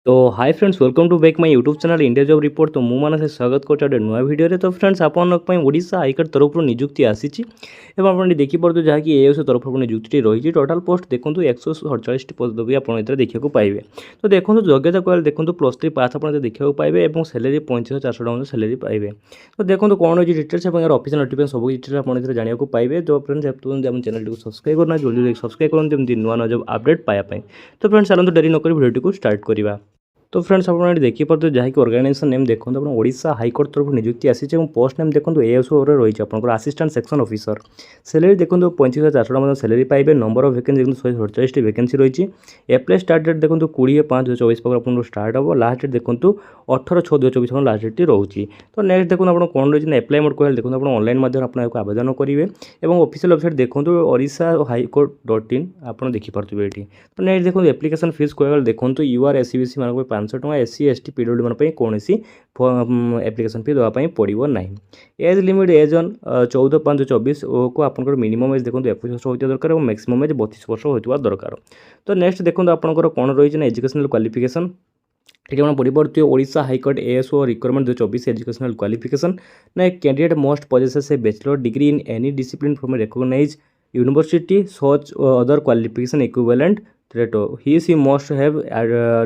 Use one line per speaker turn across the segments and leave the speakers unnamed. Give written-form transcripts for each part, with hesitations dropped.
तो hi friends welcome to back my YouTube channel India job report. तो मु मानस स्वागत कर नुआ भिडियो। तो फ्रेंड्स ओडिशा हाईकोर्ट तरफ निजुक्ति आसी आप देखिपे जहाँकि एएसओ तरफ निजुक्ति रही। टोटाल पोस्ट देखो 147 पदवी आप देखा पाइबे। तो देखो योग्यता कहले देखो +3 पास आप देखा पाइबे और सैलरी 35,400 टका सैलरी पाइबे। तो देखो कौन रही डिटेल्स और ऑफिशियल नोटिफिकेशन सब डिटेल्स आप जाना पाइबे। तो फ्रेंड्स चैनल को सब्सक्राइब करना जल्दी सब्सक्राइब करते नुआ नुआ जब अपडेट पाइबा। तो फ्रेंड्स चलते डेरी नक भिडियो को स्टार्ट करवा। तो फ्रेंड्स आप देखिए जहाँकि ऑर्गेनाइजेशन नेम देखो आप ओडिशा हाईकोर्ट तरफ निजुक्ति आसी पोस्ट नेम देखो एएसओ रही आप असिस्टेंट सेक्शन ऑफिसर। सैलरी देखो 35,400 टका सैलरी पाइबे। नंबर ऑफ वैकेंसी देखो 147 वैकेंसी रही। एप्लाई स्टार्ट डेट देखो 20/5/2024 पाखे आप स्टार्ट हम। लास्ट डेट देखो 18/6/2024 लास्ट डेट रोचे। तो नेक्स्ट देखो आप कौन रही एप्लाई मोड कहले देखो आप ऑनलाइन आप आवेदन करेंगे और ऑफिशियल वेबसाइट देखो ओडिशा हाईकोर्ट.in आप देखिपे ये। तो नेक्स्ट देखो एप्लिकेशन फीस कहले देखो यूआर एससीबीसी मान 500 टका एससी एसटी पीडब्ल्यू मान कौन एप्लिकेशन फी देवाई पड़ो ना। एज लिमिट एज ऑन 14/5/24 को आप मिनिमम एज देखो 21 वर्ष होता दरकार और मैक्सिमम एज 32 वर्ष होता दरकार। तो नेक्स्ट देखो आपंकर कौन रही ना एजुकेशनल क्वालिफिकेशन। ये आप पढ़िपे Odisha high court ASO requirement 2024 educational qualification ना candidate must possesses a bachelor degree in any discipline from recognised university such other qualification equivalent thereto he she must have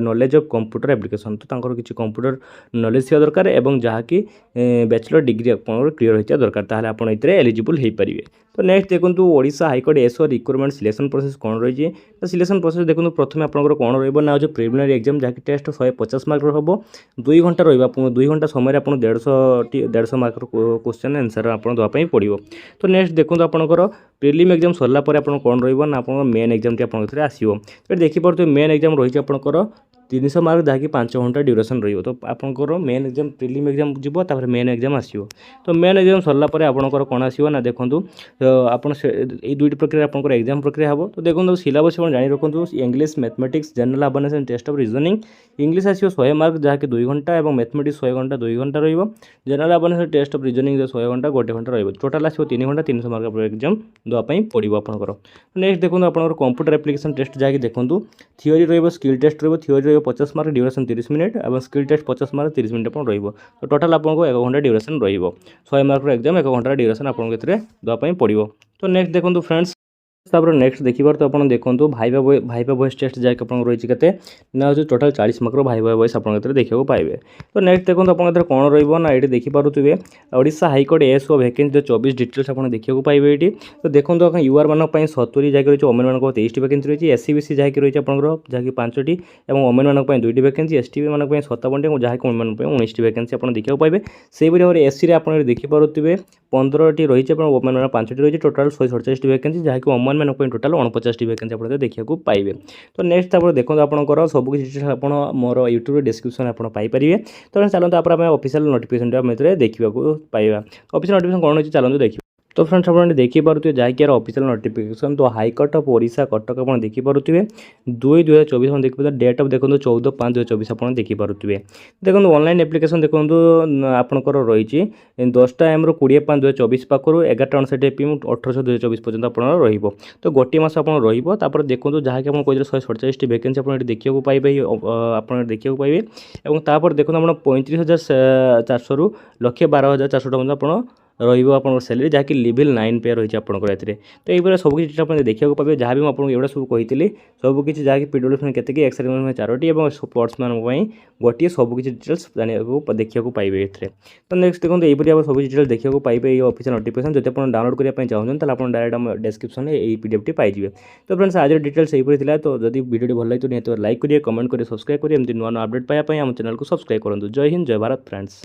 knowledge of computer application. तो किसी computer knowledge थी दरकार और जहाँकि bachelor degree आप clear होता दरकार ताहले आप एलिजिबल हो पारे। तो नेक्स्ट देखो Odisha high court ASO requirement selection process कौन रही है। तो सिलेक्शन प्रोसेस देखो प्रथम आपंकर कौन रहा जो प्रिलिमिनरी एग्जाम जहाँकि टेस्ट 150 मार्क हम 2 घंटा रहा 2 घंटा समय आप 150 मार्क क्वेश्चन आंसर आप देवाई पड़ो। तो नेक्स्ट देखो आपंकर प्रिलिम एग्जाम सरला कौन रहा आप मेन एग्जाम टी आसो। तो देखिपे मेन एग्जाम रही आपंकर 300 मार्क जहाँकि 5 घंटा ड्यूरेशन रही। तो आपंकर मेन एग्जाम प्रिलिम एग्जाम जीव तापर मेन एग्जाम आसो। तो मेन एग्जाम सरला आपंकर कौन आसो ना देखो आप दुईट प्रक्रिया आपंकर एग्जाम प्रक्रिया हम। तो देखो सिलेबस आप जानी रखु English mathematics general awareness and test of reasoning. English आसो 100 मार्क जहाँकि 2 घंटा और मैथमेटिक्स 100 घंटा 2 घंटा रही। General awareness test of reasoning 100 घंटा 1 घंटा रही। टोटाल आसो 3 घंटा 300 मार्क आप एग्जाम देवाई पड़ो आपंकर। नेक्स्ट देखो आप कंप्यूटर एप्लिकेशन टेस्ट जहाँकि देखो थियोरी रही स्किल टेस्ट रही थियोरी रही 50 मार्क ड्यूरेशन 30 मिनट और स्किल टेस्ट 50 मार्क 30 मिनट आप रही। तो टोटाल आपको 1 घंटा ड्यूरेशन रही 100 मार्क एग्जाम 1 घंटा ड्यूरेशन आपको देवाई पड़ो। तो नेक्स्ट देखो फ्रेंड्स नेक्स्ट देखिए। तो आप देखो भाइबा वॉइस टेस्ट जैक आप रही है ना हूँ टोटाल 40 मार्क भाइबा वॉइस आप देखा पाइबे। तो नेक्स्ट देखो आप कौन रहा ये देखिपे Odisha high court ASO vacancy 24 details आप देखा पाइबे ये। तो देखो यूआर मान 70 जैक रही ओमेन मान 23 वैकेंसी रही एससीबीसी जहाँकि रही जहाँकि 5टी और ओमेन मान 2टी वैकेंसी एसटी मान 57 जहाँकि ओमेन 19 वैकेंसी आप देखा पाइबे। से भाव में एससी आप देखिपे 15टी रही ओमेन मान 5टी रही टोटाल 147 वैकेंसी जहाँकि ओमेन मान टोटाल 49 वैकेंसी आप देखा पाइबे। तो नेक्स्ट आप देखो आपंकर सब किसी डिटेल्स आप मोर यूट्यूब डिस्क्रिप्शन आप पाइपर। तो चलते आप ऑफिशियल नोटिफिकेशन देखा पाइबा। ऑफिशियल नोटिफिकेशन कौन होती चलते देखिए। तो फ्रेंड्स आप देखिपे जहाँकि ऑफिशियल नोटिफिकेशन। तो हाईकोर्ट ऑफ ओडिशा कटक आप देखिपे 2/2024 देखिए डेट ऑफ देखो 14/5/2024 आप देखिपे। देखो ऑनलाइन एप्लिकेशन देखो आपंकर रही 10टा AM 20/5/2024 पाखु 11:59 PM 18/6/2024 पर्यटन आप रही। तो गोटे मस आप रही देखो जहाँकि आप कहते 147 वैकेंसी आप देखा पाइबे आप देखा पाइबे। और तापर देखो आप 35,400 रु 1,12,400 टका आप रहा सैलरी जहाँकि लेवल 9 पे रही आपंकर। तो ये सब किसी आप देखा पाइबे जहाँ भी मुझे एगुड़ा सब कही सब किसी जहाँकि पीडब्ल्यू के एक्सर 4टी और स्पोर्ट्समैन गोटे सब किसी डिटेल्स जाना देखा पाइबे। तो नेक्स्ट देखो यहीपरी आप सब डिटेल्स देखा पाइबे ये ऑफिशियल नोटिफिकेशन जब आप डाउनलोड करने चाहते आप डायरेक्ट डिस्क्रिप्शन में ये पीडीएफ पाइबे। तो फ्रेंड्स आज डिटेल्स यहीपरी। तो जब वीडियो भल लगे तो निहत लाइक करिए कमेंट करिए सब्सक्राइब करिए एमती नुआ नुआ अपडेट पाइबा आम चैनल को सब्सक्राइब करूँ। जय हिंद जय भारत फ्रेंड्स।